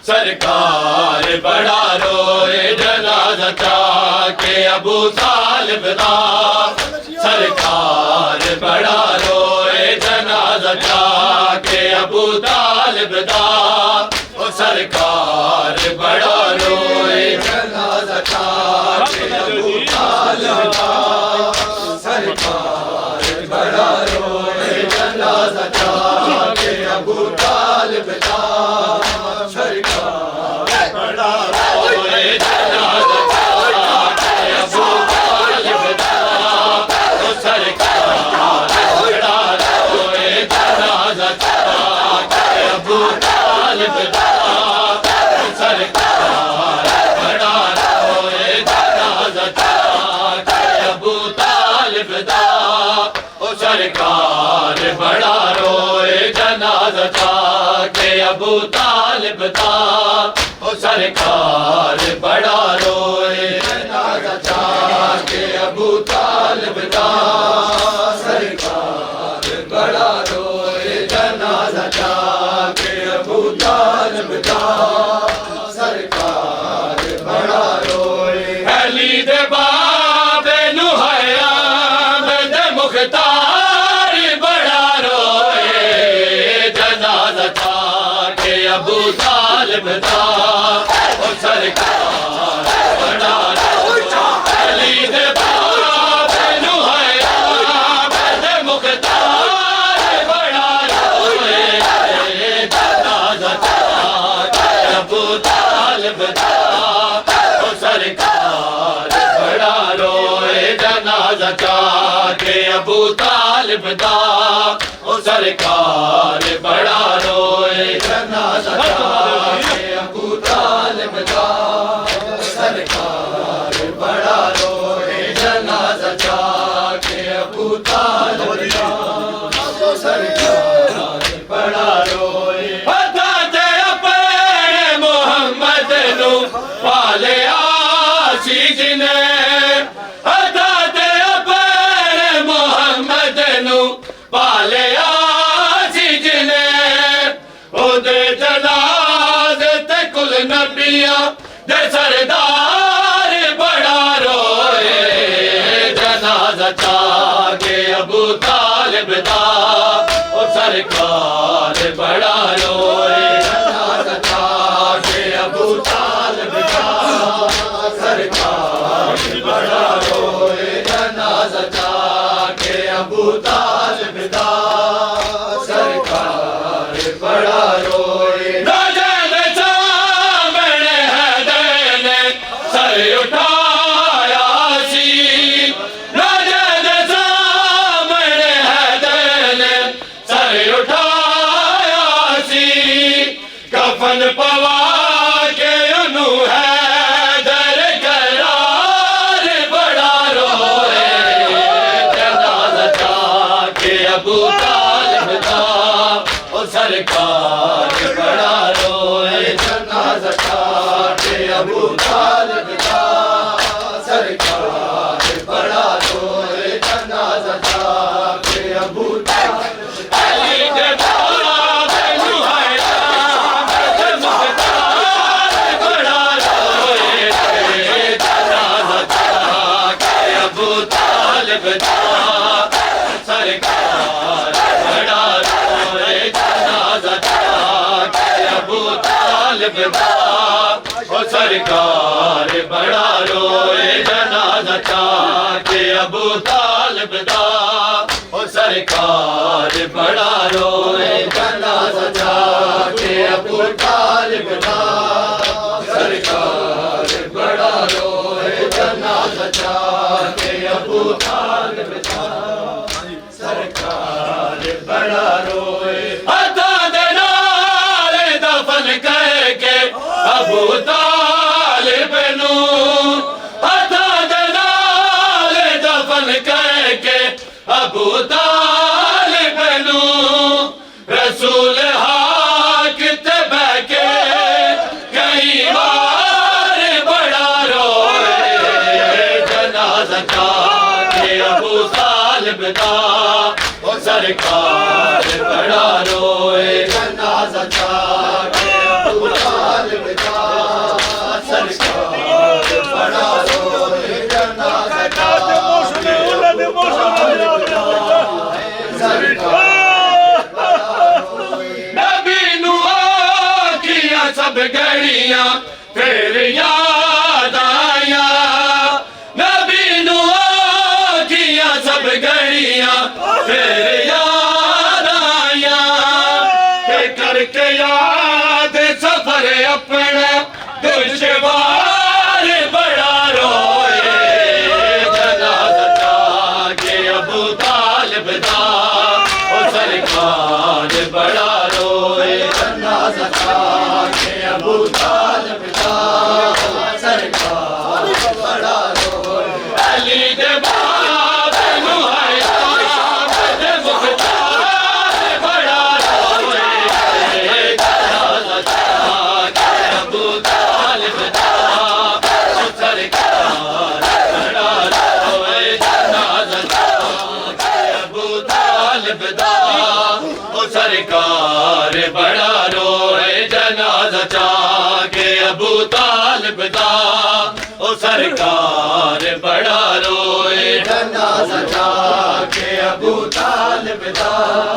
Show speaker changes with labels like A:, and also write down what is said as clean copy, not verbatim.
A: سرکار بڑا روئے جنازہ چاہ کے ابو طالب دا سرکار بڑا روئے جنازہ چاہ کے ابو طالب دا سرکار بڑا روئے جنازہ چاہ کے ابو طالب دا سرکار بڑا روئے جنازہ چاہ کے ابو طالب دا سرکار بڑا روئے جنازہ چاہ کے ابو طالب دا سرکار بڑا روئے جنازہ چاہ کے ابو طالب دا سرکار بڑا روئے جنازہ چاہ کے ابو طالب دا سرکار بڑا روئے جنازہ چاہ کے ابو طالب دا سرکار بڑا روئے جنازہ چاہ کے ابو طالب دا سرکار بڑا روئے جنازہ چاہ کے ابو طالب دا سرکار بڑا روئے علی دے باب نوحیا بد مختار بڑا روئے جنازہ چاہ کے ابو طالب دا سرکار بڑا روئے علی دے باب نوحیا بد مختار بڑا روئے جنازہ چاہ کے ابو طالب دا سرکار بڑا روئے جنازہ چاہ کے ابو طالب دا سرکار بڑا روئے جنازہ چاہ کے ابو طالب دا سرکار بڑا روئے جنازہ چاہ کے ابو طالب دا سرکار بڑا روئے حضرت اپنے محمد نو پالے آسی جنے حضرت اپنے محمد نو پالے آسی جنے او دے جنازے تے کل نبیاں دے سردار بڑا روئے جنازہ چاہ کے ابو طالب دا سرکار بڑا روئے جنازہ چاہ کے ابو طالب دا سرکار بڑا روئے جنازہ چاہ کے ابو طالب دا سرکار بڑا روئے نجد سامنے حیدر نے سر اٹھایا سی نجد سامنے حیدر نے سر اٹھایا سی کفن پوا کے انہوں حیدر قرار بڑا روئے جنازہ چاہ کے ابو طالب دا سرکار بڑا روئے جنازہ چاہ کے ابو طالب دا سرکار بڑا روئے جنازہ چاہ کے ابو طالب علی دے باب نوحیا بد مختار بڑا روئے جنازہ چاہ کے ابو طالب دا سرکار بڑا روئے جنازہ چاہ کے ابو طالب دا سرکار بڑا روئے جنازہ چاہ کے ابو طالب دا سرکار بڑا روئے جنازہ چاہ کے ابو طالب دا سرکار بڑا روئے جنازہ چاہ کے ابو طالب دا سرکار بڑا روئے عطا دے نال دفن کر کے ابو طالب نو عطا دے نال دفن کر کے ابو طالب نو رسول حق تے بہ کے کئی بار بڑا روئے جنازہ چاہ کے ابو طالب دا سرکار بڑا روئے جنازہ چاہ کے ابو طالب سب گھڑیاں پھر یاد آیا نبی نو آکھیاں سب گھڑیاں پھر یاد آیا کہ کر کے یاد سفر اپنا دشوار بڑا روئے جنازہ جا کے ابو طالب دا او سرکار بڑا روئے جنازہ جا کے ابو طالب دا او سرکار بڑا روئے علی دے باب نو حیات دے مختار بڑا روئے جنازہ جا کے ابو طالب دا او سرکار بڑا روئے جنازہ جا کے ابو طالب دا او سرکار بڑا روئے جنازہ جا کے ابو طالب دا او سرکار بڑا روئے جنازہ جا کے ابو طالب دا